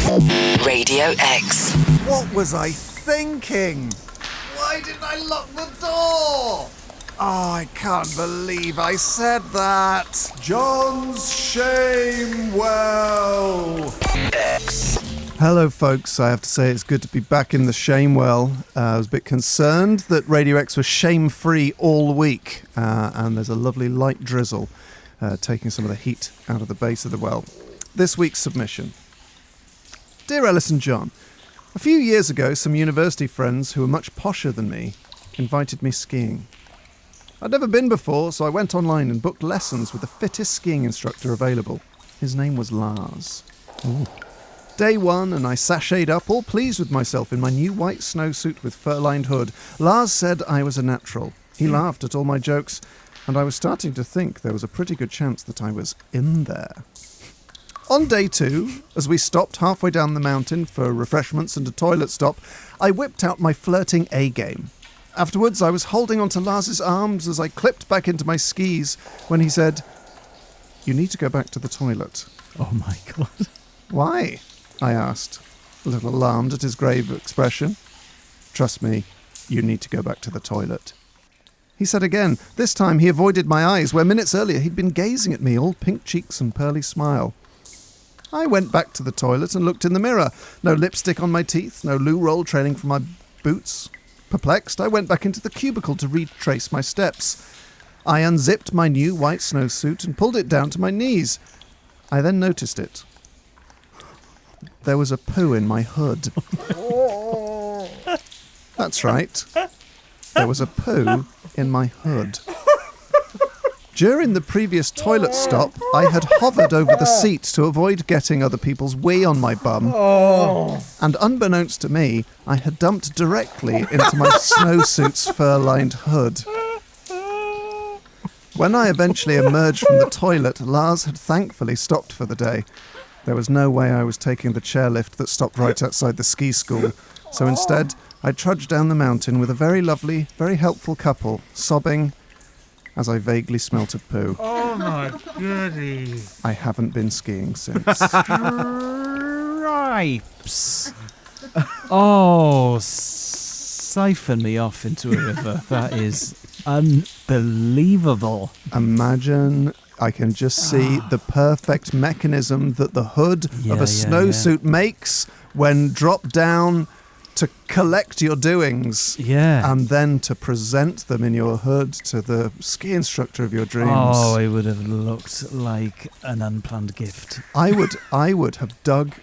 Radio X. What was I thinking? Why didn't I lock the door? Oh, I can't believe I said that. John's Shamewell. X. Hello, folks. I have to say it's good to be back in the Shamewell. I was a bit concerned that Radio X was shame-free all week, and there's a lovely light drizzle taking some of the heat out of the base of the well. This week's submission. Dear Elis and John, a few years ago, some university friends who were much posher than me invited me skiing. I'd never been before, so I went online and booked lessons with the fittest skiing instructor available. His name was Lars. Ooh. Day one, and I sashayed up, all pleased with myself in my new white snowsuit with fur-lined hood. Lars said I was a natural. He laughed at all my jokes, and I was starting to think there was a pretty good chance that I was in there. On day two, as we stopped halfway down the mountain for refreshments and a toilet stop, I whipped out my flirting A-game. Afterwards, I was holding onto Lars's arms as I clipped back into my skis when he said, "You need to go back to the toilet." Oh my God. Why? I asked, a little alarmed at his grave expression. "Trust me, you need to go back to the toilet." He said again. This time he avoided my eyes, where minutes earlier he'd been gazing at me, all pink cheeks and pearly smile. I went back to the toilet and looked in the mirror. No lipstick on my teeth, no loo roll trailing from my boots. Perplexed, I went back into the cubicle to retrace my steps. I unzipped my new white snowsuit and pulled it down to my knees. I then noticed it. There was a poo in my hood. That's right. There was a poo in my hood. During the previous toilet stop, I had hovered over the seat to avoid getting other people's wee on my bum. Oh. And unbeknownst to me, I had dumped directly into my snowsuit's fur-lined hood. When I eventually emerged from the toilet, Lars had thankfully stopped for the day. There was no way I was taking the chairlift that stopped right outside the ski school, so instead I trudged down the mountain with a very lovely, very helpful couple, sobbing as I vaguely smelt of poo. Oh my goodie. I haven't been skiing since. Stripes. Oh, siphon me off into a river. That is unbelievable. Imagine, I can just see the perfect mechanism that the hood of a snowsuit makes when dropped down to collect your doings, and then to present them in your hood to the ski instructor of your dreams. Oh, it would have looked like an unplanned gift. I would have dug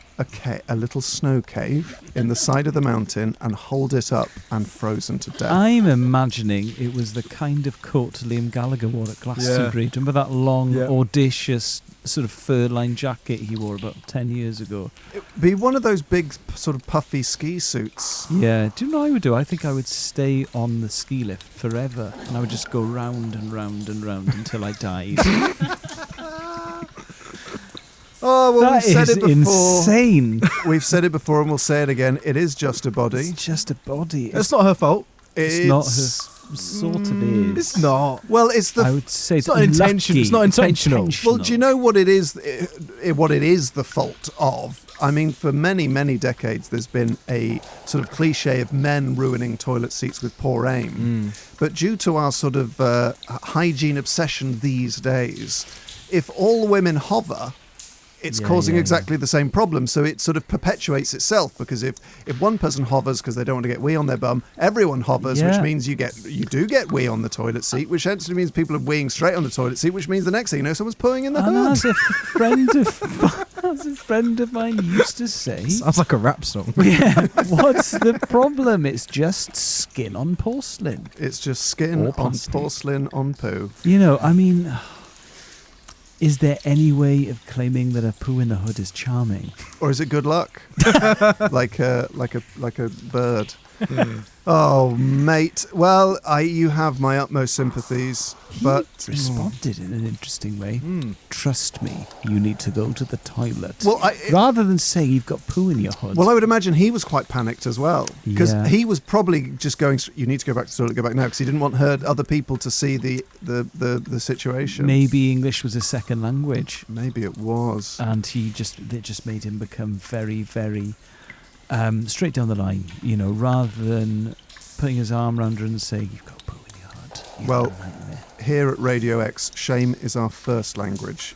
a little snow cave in the side of the mountain and hold it up and frozen to death. I'm imagining it was the kind of coat Liam Gallagher wore at Glastonbury. Remember that long, audacious sort of fur-lined jacket he wore about 10 years ago? It would be one of those big sort of puffy ski suits. Yeah. Do you know what I would do? I think I would stay on the ski lift forever, and I would just go round and round and round until I died. Oh, well, that we've said it before. Insane. We've said it before and we'll say it again. It is just a body. It's just a body. It's not her fault. It's not her. Sort of is. It's not. Well, it's the. I would say it's not intentional. It's not intentional. Well, do you know what it is? What it is the fault of? I mean, for many, many decades, there's been a sort of cliche of men ruining toilet seats with poor aim. But due to our sort of hygiene obsession these days, if all women hover, it's causing exactly the same problem. So it sort of perpetuates itself, because if one person hovers because they don't want to get wee on their bum, everyone hovers, which means you do get wee on the toilet seat, which actually means people are weeing straight on the toilet seat, which means the next thing you know, someone's pooing in the hood. As a friend of mine used to say, sounds like a rap song. Yeah, what's the problem? It's just skin on porcelain. It's just skin on porcelain on poo. You know, I mean, is there any way of claiming that a poo in the hood is charming? Or is it good luck? like a bird. Oh, mate. Well, you have my utmost sympathies, but He responded in an interesting way. Mm. Trust me, you need to go to the toilet. Well, rather than saying you've got poo in your hood. Well, I would imagine he was quite panicked as well, because Yeah. he was probably just going. You need to go back to the toilet. Go back now, because he didn't want other people to see the situation. Maybe English was a second language, Maybe it was. and it just made him become very, very straight down the line. You know, rather than putting his arm around her and saying you've got poo in your hood. Well, here at Radio X, shame is our first language.